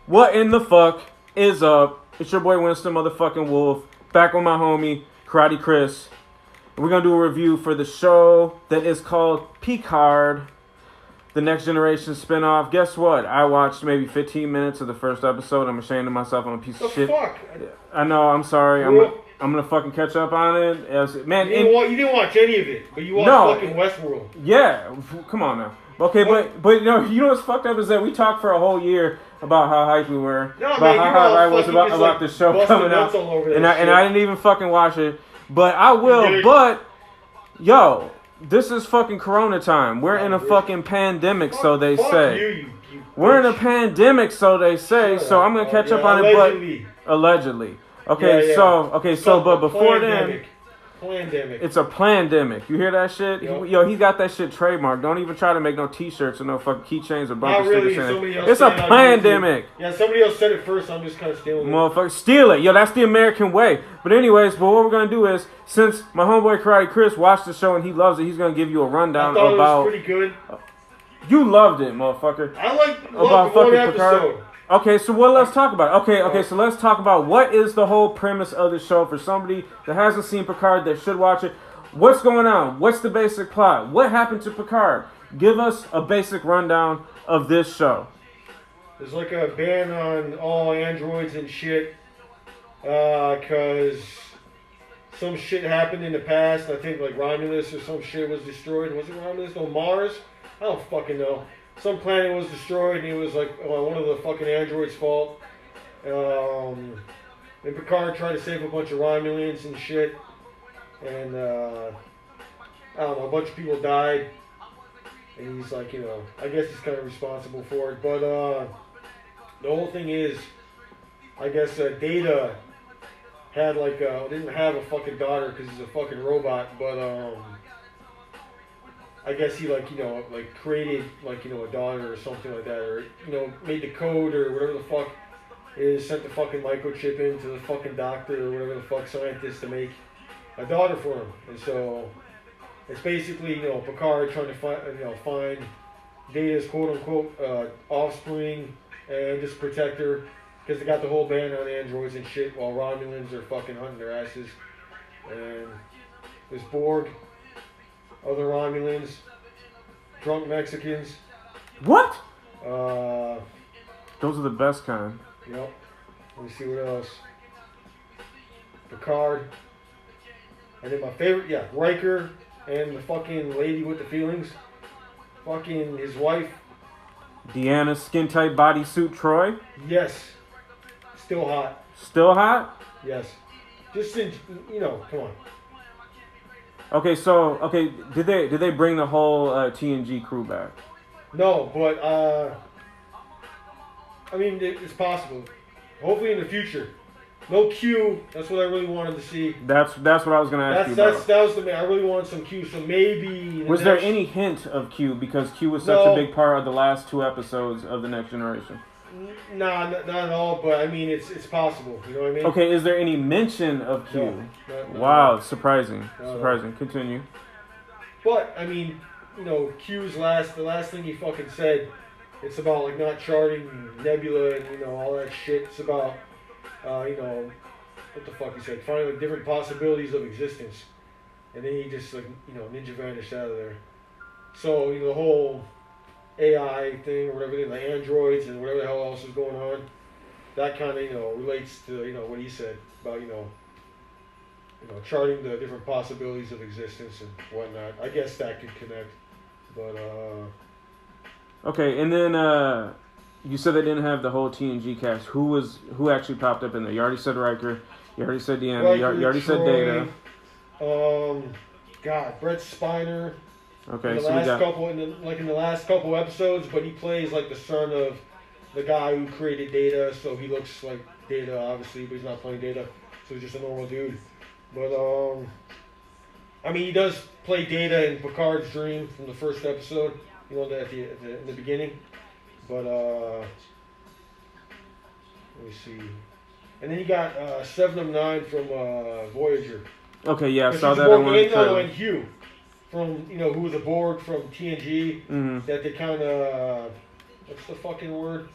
What in the fuck is up? It's your boy Winston motherfucking Wolf, back with my homie Karate Kris. And we're gonna do a review for the show that is called Picard, the Next Generation spinoff. Guess what? I watched maybe 15 minutes of the first episode. I'm ashamed of myself. I'm a piece of shit. Fuck? I know. I'm sorry. I'm gonna fucking catch up on it. Man, you didn't watch any of it, but you watched fucking Westworld. Yeah, come on now. Okay, but you know what's fucked up is that we talked for a whole year about how hyped we were, about how hyped I was about the show coming out, and I didn't even fucking watch it. But I will. But yo, this is fucking Corona time. We're in a fucking pandemic, so they say. We're in a pandemic, so they say. So I'm gonna catch up on it, but allegedly. Okay, so but before then. Plandemic. It's a plandemic. You hear that shit? Yep. Yo, he got that shit trademarked. Don't even try to make no t-shirts or no fucking keychains or bumper stickers. It's a plandemic. Yeah, somebody else said it first. I'm just kind of stealing it. Motherfucker, steal it. Yo, that's the American way. But anyways, what we're going to do is, since my homeboy Karate Kris watched the show and he loves it, he's going to give you a rundown about... I thought it was pretty good. You loved it, motherfucker. I loved one episode. Okay, so let's talk about? Okay, so let's talk about what is the whole premise of the show for somebody that hasn't seen Picard that should watch it. What's going on? What's the basic plot? What happened to Picard? Give us a basic rundown of this show. There's like a ban on all androids and shit because some shit happened in the past. I think like Romulus or some shit was destroyed. Was it Romulus? No, Mars? I don't fucking know. Some planet was destroyed, and it was like one of the fucking androids' fault. And Picard tried to save a bunch of Romulans and shit. And I don't know, a bunch of people died. And he's like, I guess he's kind of responsible for it. But the whole thing is, I guess Data had didn't have a fucking daughter because he's a fucking robot, but I guess he created a daughter or something like that, or made the code or whatever the fuck is, sent the fucking microchip into the fucking doctor or whatever the fuck scientist to make a daughter for him. And so it's basically Picard trying to find Data's quote unquote offspring and just protect her because they got the whole ban on androids and shit while Romulans are fucking hunting their asses. And this Borg, other Romulans, drunk Mexicans. What? Those are the best kind. Yep. Let me see what else. Picard. And then my favorite, Riker and the fucking lady with the feelings. Fucking his wife. Deanna's skin tight bodysuit Troy. Yes. Still hot. Still hot? Yes. Just come on. Okay, did they bring the whole TNG crew back? No, but I mean it's possible. Hopefully in the future. No Q. That's what I really wanted to see. That's what I was gonna ask you about. That was the main. I really wanted some Q. So maybe. Was there any hint of Q because Q was such a big part of the last 2 episodes of the Next Generation? Nah, not at all. But I mean, it's possible. You know what I mean? Okay, is there any mention of Q? No, wow, surprising. Surprising. Continue. But I mean, Q's the last thing he fucking said. It's about not charting nebula and all that shit. It's about what the fuck he said? Finding different possibilities of existence. And then he just ninja vanished out of there. So the whole AI thing or whatever, the androids and whatever the hell else is going on, that kind of relates to what he said about charting the different possibilities of existence and whatnot. I guess that could connect, but okay, and then you said they didn't have the whole TNG cast. Who actually popped up in there? You already said Riker. You already said Deanna. You already said Data. Brett Spiner. Okay, in the last couple episodes, but he plays like the son of the guy who created Data, so he looks like Data, obviously, but he's not playing Data, so he's just a normal dude. But I mean, he does play Data in Picard's dream from the first episode, in the beginning. But let me see. And then you got 7 of 9 from Voyager. Okay, yeah, I saw that on one trailer. And Hugh from who was a Borg from TNG. Mm-hmm. That they kind of what's the fucking word?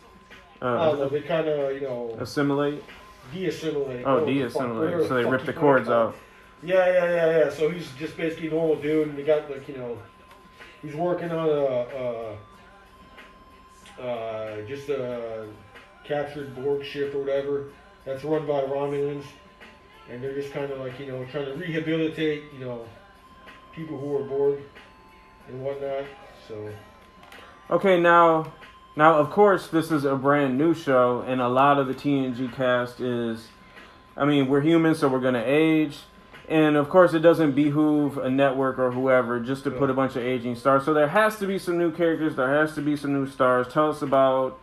No, they kind of, assimilate? De-assimilate. Oh, de-assimilate. So they rip the cords out. Yeah. So he's just basically a normal dude, and he got, he's working on just a captured Borg ship or whatever that's run by Romulans, and they're just kind of trying to rehabilitate, people who are Borg and whatnot. So. Okay, now, of course, this is a brand new show, and a lot of the TNG cast is, we're humans, so we're going to age. And, of course, it doesn't behoove a network or whoever just to put a bunch of aging stars. So there has to be some new characters. There has to be some new stars. Tell us about...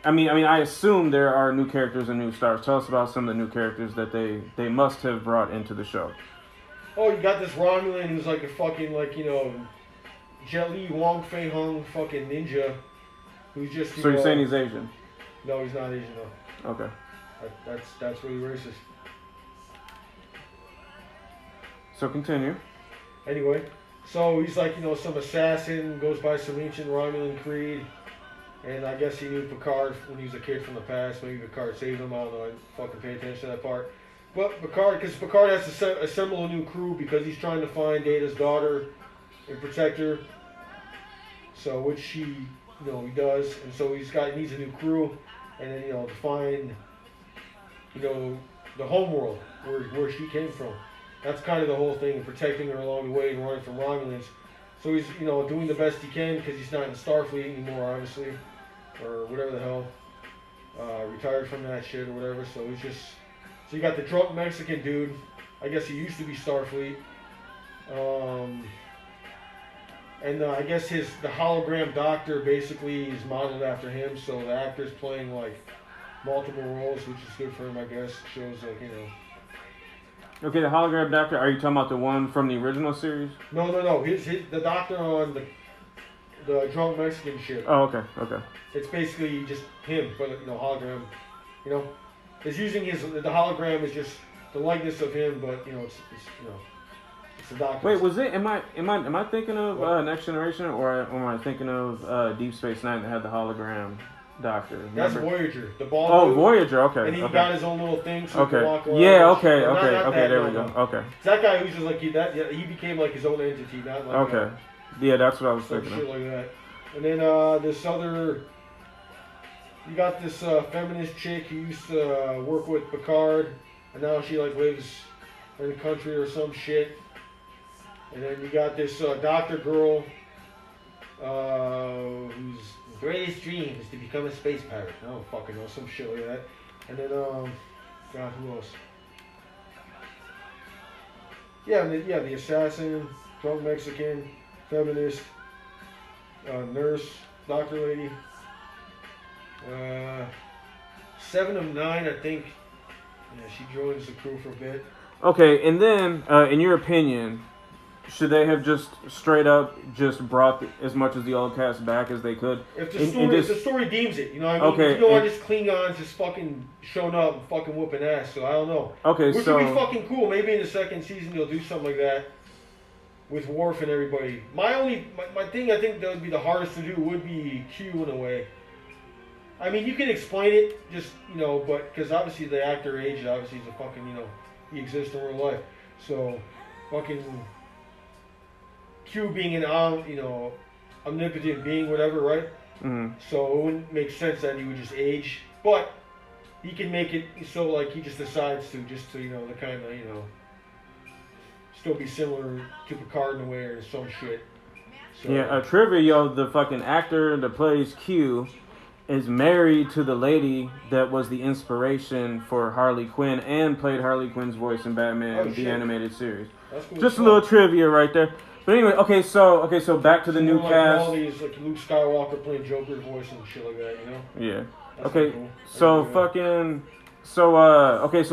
I assume there are new characters and new stars. Tell us about some of the new characters that they must have brought into the show. Oh, you got this Romulan who's like a fucking, Jet Li Wong Fei Hung fucking ninja who's just... So you're saying he's Asian? No, he's not Asian, though. Okay. That's really racist. So continue. Anyway, so he's like, some assassin, goes by some ancient Romulan creed, and I guess he knew Picard when he was a kid from the past. Maybe Picard saved him, I don't know, I didn't fucking pay attention to that part. But Picard has to assemble a new crew because he's trying to find Data's daughter and protect her. So, which he does, and so he needs a new crew, and then, to find, the homeworld, where she came from. That's kind of the whole thing, and protecting her along the way and running from Romulans. So he's, doing the best he can because he's not in Starfleet anymore, obviously, or whatever the hell, retired from that shit or whatever. So so you got the drunk Mexican dude. I guess he used to be Starfleet. And I guess the hologram doctor basically is modeled after him. So the actor's playing multiple roles, which is good for him, I guess. Shows Okay, the hologram doctor, are you talking about the one from the original series? No. The doctor on the drunk Mexican ship. Oh, okay. It's basically just him, but hologram. It's using the hologram is just the likeness of him, but it's the doctor. Wait, was it? Am I thinking of Next Generation, or am I thinking of Deep Space Nine that had the hologram doctor? Remember? That's Voyager. The ball. Oh, Voyager. Okay. And he got his own little thing, so he can walk around. Yeah. Okay. There we go. Okay. It's that guy who's just he became his own entity, not Okay. Yeah, that's what I was thinking. Shit like that. And then this other. You got this feminist chick who used to work with Picard, and now she lives in the country or some shit. And then you got this doctor girl whose greatest dream is to become a space pirate. I don't fucking know, some shit like that. And then God, who else? Yeah, the assassin, drunk Mexican, feminist, nurse, doctor lady. 7 of 9, I think. Yeah, she joins the crew for a bit. Okay, and then, in your opinion, should they have just straight up just brought as much of the old cast back as they could? If the story deems it, you know what I mean? Okay, you don't want just Klingons just fucking showing up and fucking whooping ass, so I don't know. Okay, Which would be fucking cool. Maybe in the second season they'll do something like that with Worf and everybody. My thing I think that would be the hardest to do would be Q in a way. I mean, you can explain it, just, but, because obviously the actor aged, obviously he's a fucking, he exists in real life. So, fucking Q being an, omnipotent being, whatever, right? Mm-hmm. So it wouldn't make sense that he would just age. But he can make it so, he just decides to, the kind of, still be similar to Picard in a way or some shit. So, yeah, trivia, the fucking actor that plays Q is married to the lady that was the inspiration for Harley Quinn and played Harley Quinn's voice in Batman, the animated series. That's cool. Just a little trivia right there. But anyway, okay, so back to the new cast. All these, Luke Skywalker playing Joker's voice and shit like that, Yeah. That's okay, cool. So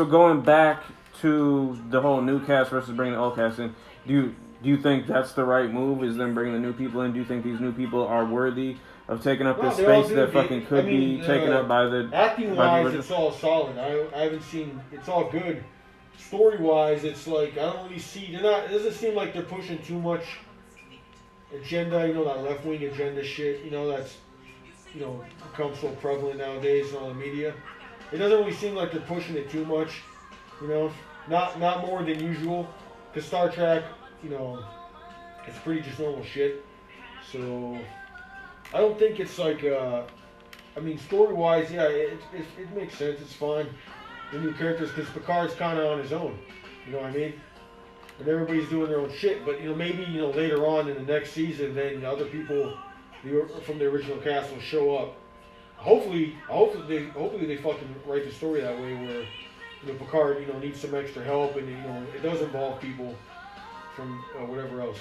going back to the whole new cast versus bringing the old cast in, do you think that's the right move? Is them bringing the new people in? Do you think these new people are worthy of taking up this space that fucking could be taken up by the... Acting-wise, it's all solid. I haven't seen... It's all good. Story-wise, it's I don't really see... It doesn't seem like they're pushing too much agenda, that left-wing agenda shit, that's... become so prevalent nowadays in all the media. It doesn't really seem like they're pushing it too much, not more than usual. Because Star Trek, it's pretty just normal shit. So I don't think it's like, story-wise, yeah, it makes sense. It's fine. The new characters, because Picard's kind of on his own. You know what I mean? And everybody's doing their own shit. But maybe later on in the next season, then other people from the original cast will show up. Hopefully they fucking write the story that way where Picard needs some extra help, and it does involve people from whatever else,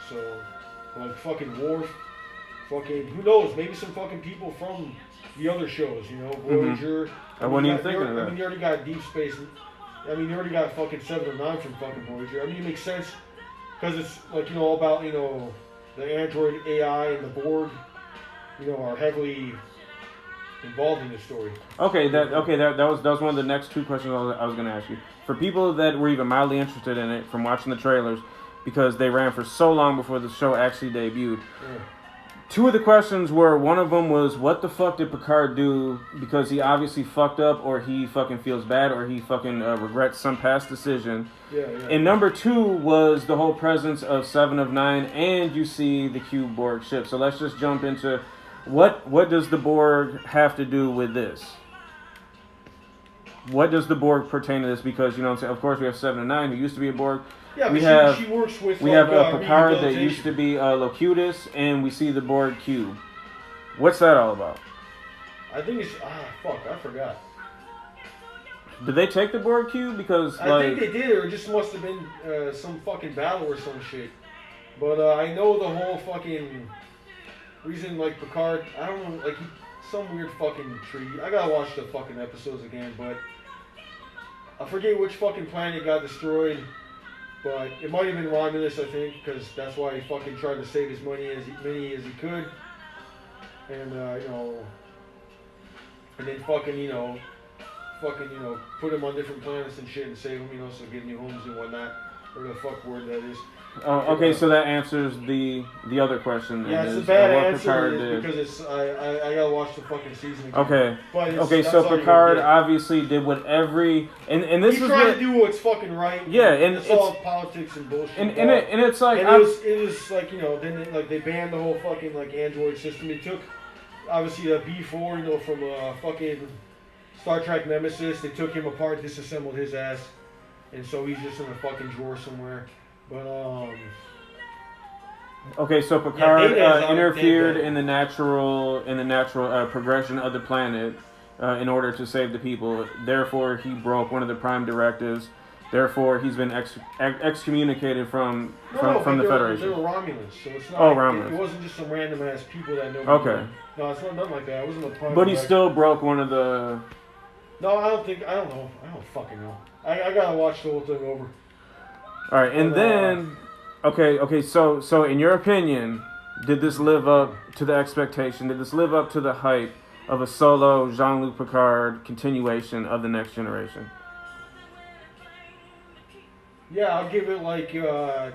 So like fucking Worf, fucking who knows? Maybe some fucking people from the other shows, Voyager. Mm-hmm. I wasn't even thinking of that. You already got Deep Space. You already got fucking 7 or 9 from fucking Voyager. It makes sense because it's like all about the android AI and the Borg, are heavily involved in the story. Okay, that was one of the next 2 questions I was going to ask you. For people that were even mildly interested in it from watching the trailers, because they ran for so long before the show actually debuted. Yeah. 2 of the questions were, one of them was, what the fuck did Picard do because he obviously fucked up, or he fucking feels bad, or he fucking regrets some past decision. Yeah. And number 2 was the whole presence of 7 of 9, and you see the Cube Borg ship. So let's just jump into what does the Borg have to do with this? What does the Borg pertain to this? Because, of course we have 7 and 9 who used to be a Borg. Yeah, she works with. We have Picard that used to be Locutus, and we see the Borg cube. What's that all about? I think it's I forgot. Did they take the Borg cube? Because I think they did, or it just must have been some fucking battle or some shit. But I know the whole fucking reason, like Picard. I don't know, like some weird fucking tree. I gotta watch the fucking episodes again, but I forget which fucking planet got destroyed. But it might have been Romulus, I think, because that's why he fucking tried to save as many as he could, and and then fucking put him on different planets and shit and save him, so get new homes and whatnot, or the fuck word that is. Oh, okay, so that answers the other question. Yeah, it's a bad answer because it's I gotta watch the fucking season again. Okay, so Picard obviously did what and this is trying to do what's fucking right. Yeah, and it's all politics and bullshit. And it's like it was like then they banned the whole fucking like android system. They took obviously a B4 from fucking Star Trek Nemesis. They took him apart, disassembled his ass, and so he's just in a fucking drawer somewhere. But okay, so Picard interfered in the natural progression of the planet in order to save the people. Therefore, he broke one of the prime directives. Therefore, he's been excommunicated from the Federation. They were Romulans, so it's not. Romulans. It wasn't just some random ass people that know. Okay. No, it's not nothing like that. It wasn't a prime. But he still broke one of the. No, I don't know. I don't fucking know. I gotta watch the whole thing over. All right, and then, okay. So in your opinion, did this live up to the expectation? Did this live up to the hype of a solo Jean-Luc Picard continuation of the Next Generation? Yeah, I'll give it like I'll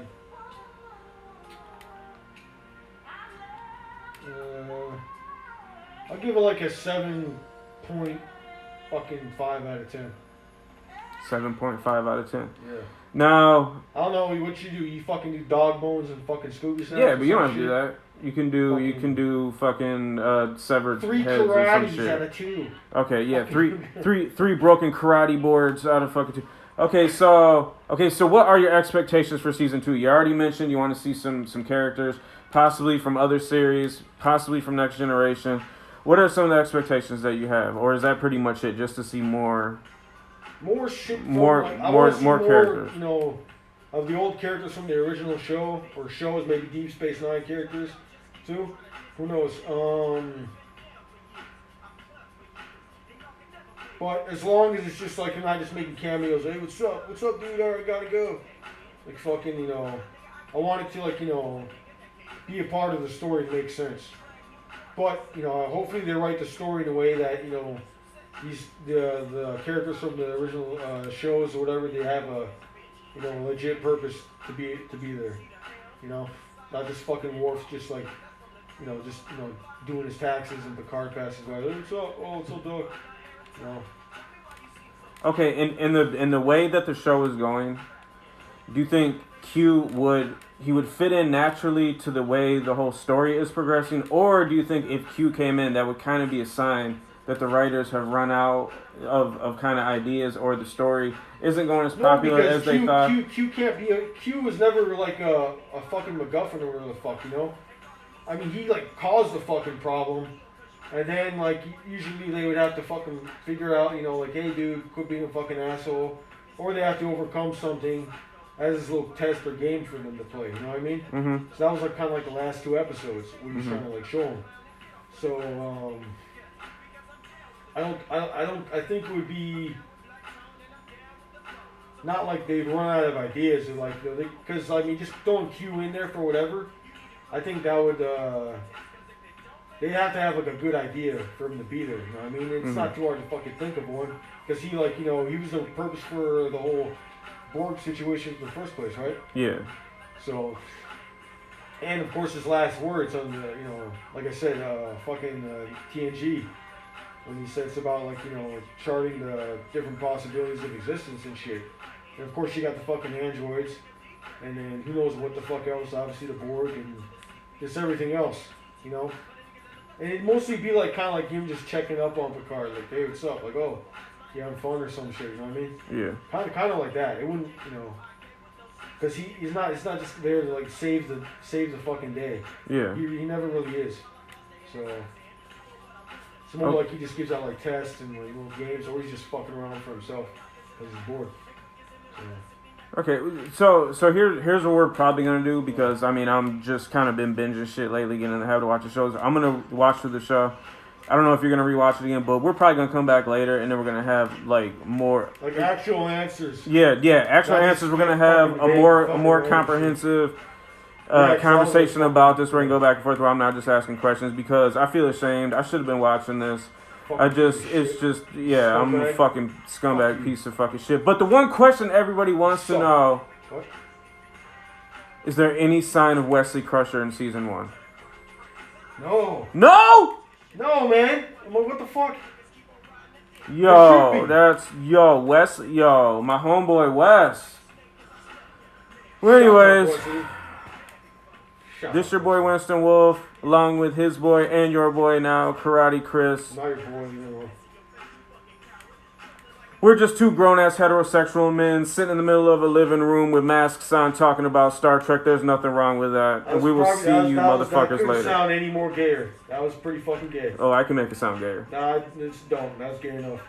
give it like a 7.5 out of 10. 7.5 out of 10. Yeah. Now, I don't know what you do. You fucking do dog bones and fucking Scooby snacks. Yeah, but you don't have to do that. You can do fucking severed 3 heads or some shit. 3 karates out of 2. Okay, yeah, three broken karate boards out of fucking 2. Okay, so what are your expectations for season 2? You already mentioned you want to see some characters, possibly from other series, possibly from Next Generation. What are some of the expectations that you have, or is that pretty much it? Just to see more shit, more characters. Of the old characters from the original show, or shows, maybe Deep Space Nine characters too. Who knows? But as long as it's just like you're not just making cameos. Hey, what's up, dude? I gotta go. Like fucking, I want it to be a part of the story to make sense. But hopefully they write the story in a way that these the characters from the original shows or whatever, they have a legit purpose to be there. Not just fucking Worf just like just doing his taxes, and Picard passes by. What's up? Oh, it's so dark. Okay, in the way that the show is going, do you think Q would fit in naturally to the way the whole story is progressing, or do you think if Q came in, that would kind of be a sign that the writers have run out of kind of ideas, or the story isn't going as popular as they thought? Q can't be Q was never like a fucking MacGuffin or whatever the fuck, I mean, he like caused the fucking problem, and then like usually they would have to fucking figure out, like, hey dude, quit being a fucking asshole, or they have to overcome something as this little test or game for them to play. You know what I mean? Mm-hmm. So that was like kind of like the last 2 episodes where he's trying to like show them. So I think it would be not like they'd run out of ideas, or like, because I mean, just throwing Q in there for whatever. I think that would, they'd have to have like a good idea for him to be there, you know what I mean? It's not too hard to fucking think of one, because he like, he was the purpose for the whole Borg situation in the first place, right? Yeah. So, and of course his last words on the, like I said, TNG, when he says about like, charting the different possibilities of existence and shit. And of course you got the fucking androids, and then who knows what the fuck else, obviously the Borg, and just everything else, And it'd mostly be like kind of like him just checking up on Picard, like, hey, what's up? Like, oh, you having fun or some shit, you know what I mean? Yeah. Kind of like that. It wouldn't, because he's not just there to like save the fucking day. Yeah. He never really is. So it's more like he just gives out like tests and like little games, or he's just fucking around for himself because he's bored. So. Okay, so here's what we're probably gonna do, because I mean I'm just kind of been binging shit lately, getting in the habit of watching shows. I'm gonna watch through the show. I don't know if you're gonna rewatch it again, but we're probably gonna come back later, and then we're gonna have like more like actual answers. Yeah, actual answers. We're gonna have a more comprehensive conversation about this. We're gonna go back and forth where I'm not just asking questions, because I feel ashamed. I should have been watching this. I'm a fucking scumbag piece of fucking shit. But the one question everybody wants to know: is there any sign of Wesley Crusher in season 1? No, man. I'm like, what the fuck? My homeboy Wes. Well, anyways. This your boy Winston Wolf, along with his boy and your boy now, Karate Kris. Not your boy, We're just 2 grown-ass heterosexual men sitting in the middle of a living room with masks on talking about Star Trek. There's nothing wrong with that. And we will see you motherfuckers later. That couldn't sound any more gayer. That was pretty fucking gay. Oh, I can make it sound gayer. Nah, don't. That's gay enough.